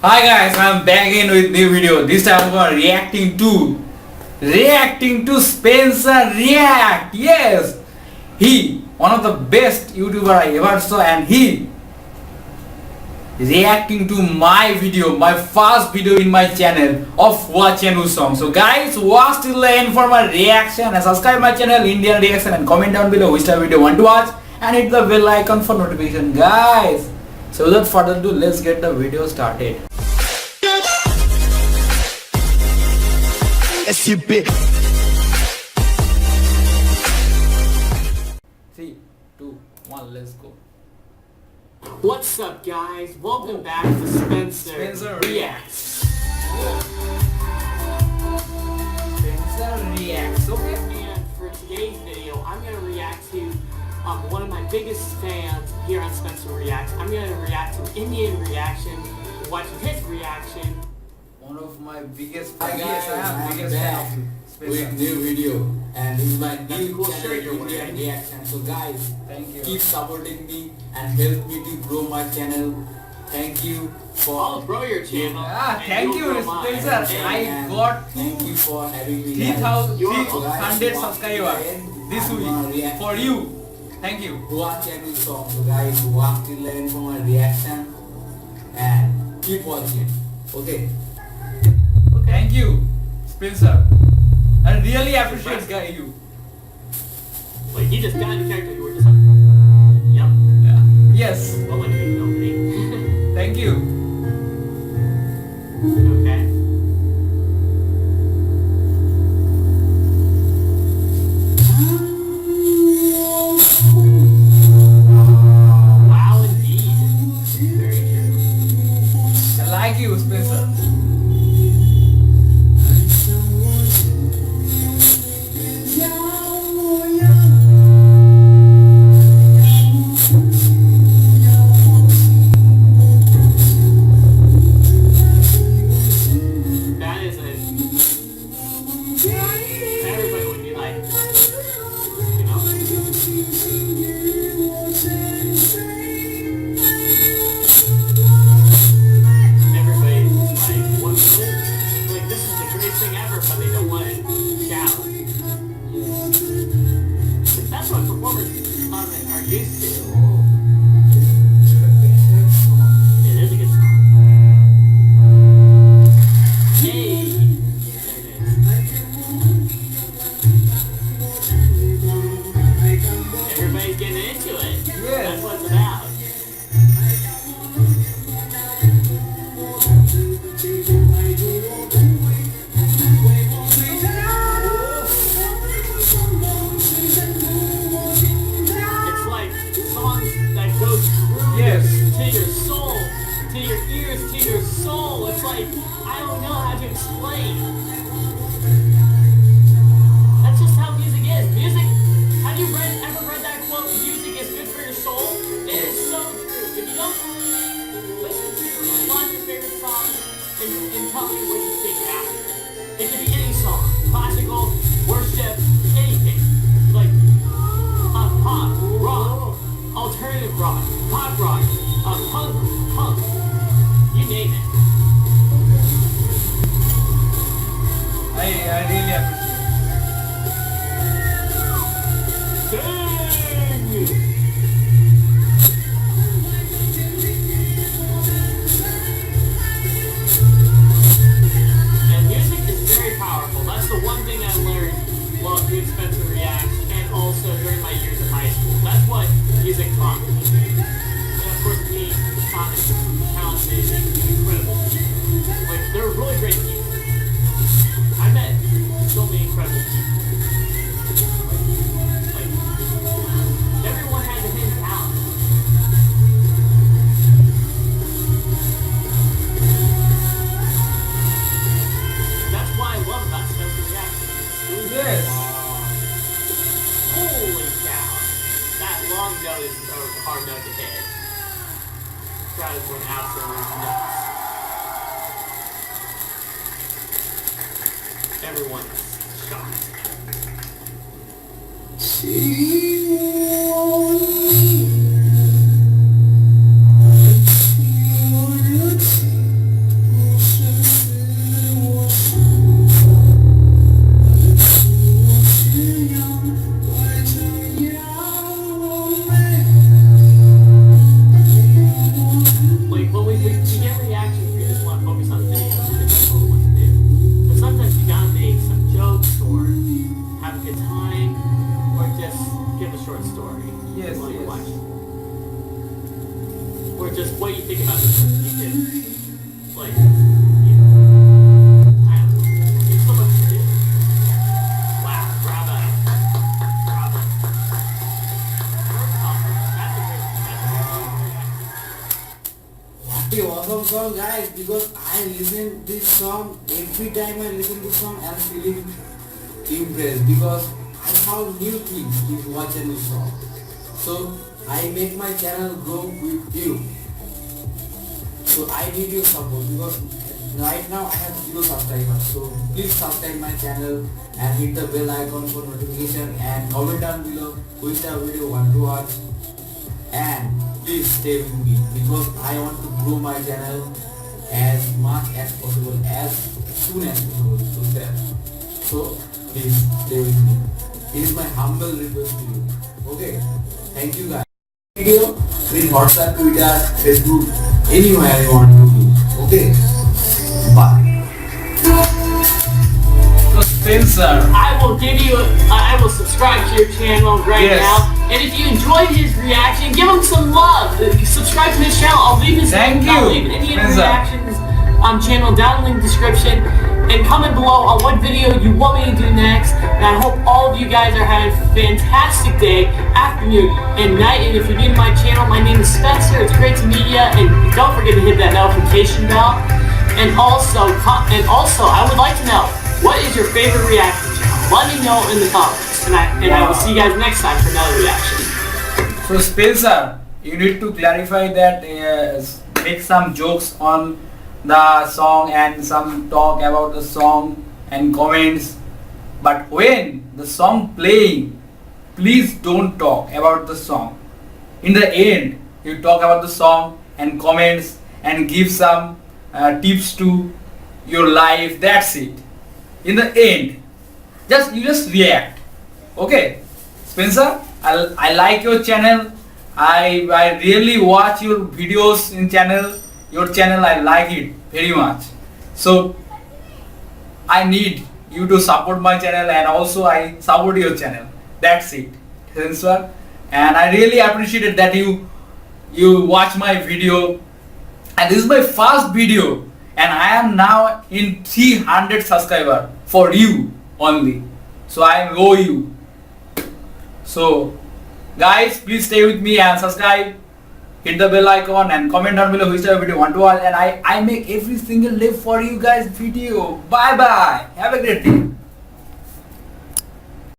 Hi guys, I'm back again with new video. This time I'm gonna reacting to Spencer React. Yes, he one of the best YouTuber I ever saw, and he reacting to my video, my first video in my channel of watch a new song. So guys, watch till the end for my reaction and subscribe my channel Indian Reaction and comment down below which type of video you want to watch and hit the bell icon for notification, guys. So without further ado, let's get the video started. SUP. 3, 2, 1, let's go. What's up, guys? Welcome back to Spencer Reacts. Spencer Reacts, okay? And for today's video, I'm going to react to one of my biggest fans here on Spencer Reacts. I'm going to react to Indian Reaction, watch his reaction. One of my biggest Hi fans. guys, Yes, I am I'm biggest back fan of with Spencer. new video and this is my That's a new cool channel shirt you're Indian wearing. Reaction. So guys, Thank you. keep supporting me and help me to grow my channel. Thank you I'll for grow your channel. Ah, and thank you'll you, grow mine. Spencer. Hey, I and got thank you for having me. 3,300 subscribers this I'm gonna week react for you. Thank you. Watch any song. So guys, watch till the end for my reaction and keep watching. Okay. Thank you, Spencer. I really appreciate you. Wait, he just got into character. You were just like, yep. Yeah. Yes. Well, like, you know me. Thank you. Okay. Wow, indeed. Very true. I like you, Spencer. That is a. Everybody would be like, you know. Everybody's like, what? Like, this is the greatest thing ever, but they don't want to shout. That's what performers are used to. It is a good song. Hey! There it is. Everybody's getting into it. Yes. That's what it's about. It's like songs that go through Yes. to your soul, to your ears, to your soul. It's like, I don't know how to explain. That's just how music is. Music, have you ever read that quote, music is good for your soul? It is so true. If you don't listen to one of your favorite songs and tell me what you think after. It could be any song, classical, worship, anything. Like, pop, rock, alternative rock, pop rock, punk, you name it. I really appreciate Dang! And music is very powerful. That's the one thing I learned while doing Spencer Reacts and also during my years of high school. That's what music taught me. And of course, being talented, incredible. Like, they're really great people. I met so many incredible people. Like, everyone has a hidden talent. That's why I love about Spencer Reaction. you. Yes. Holy cow. That long note is a hard note to hit. Crowd is going absolutely nuts. Everyone is shocked. when we get reactions, we just want to focus on the videos. That's what we want to do. But sometimes you gotta make some jokes or have a good time or just give a short story Yes, while you're yes. watching. Or just what you think about it. You can, like, you know, I don't know. There's so much to do. Wow, bravo. Bravo. That's a great Pretty awesome song, guys, because I listen this song every time I listen this song I'm feeling impressed because I found new things with watching this song. So I make my channel grow with you. So I need your support because right now I have 0 subscribers. So please subscribe my channel and hit the bell icon for notification and comment down below which type of video you want to watch. And please stay with me because I want to grow my channel as much as possible, as soon as possible. So please stay with me. It is my humble request to you. Okay, thank you guys. Video in WhatsApp, Twitter, Facebook, anywhere you want to do. Okay, bye. So Spencer, I will subscribe to your channel right Yes. now. And if you enjoyed his reaction, give him some love. Subscribe to his channel. I'll leave his Thank link. I'll you, leave any of the Spencer. reactions channel down in the description. And comment below on what video you want me to do next. And I hope all of you guys are having a fantastic day, afternoon, and night. And if you're new to my channel, my name is Spencer. It's great to meet you. And don't forget to hit that notification bell. And also, I would like to know, what is your favorite reaction channel? Let me know in the comments. And I will see you guys next time for another reaction. so Spencer, you need to clarify that, make some jokes on the song and some talk about the song and comments. But when the song playing, please don't talk about the song. In the end, you talk about the song and comments and give some tips to your life. That's it. In the end, you just react. Okay, Spencer, I like your channel. I really watch your videos in your channel. I like it very much. So I need you to support my channel and also I support your channel. That's it, Spencer. And I really appreciate it that you watch my video. And this is my first video and I am now in 300 subscriber for you only. So I owe you. So guys, please stay with me and subscribe, hit the bell icon and comment down below which type of video you want to watch, and I make every single day for you guys video. Bye bye, have a great day.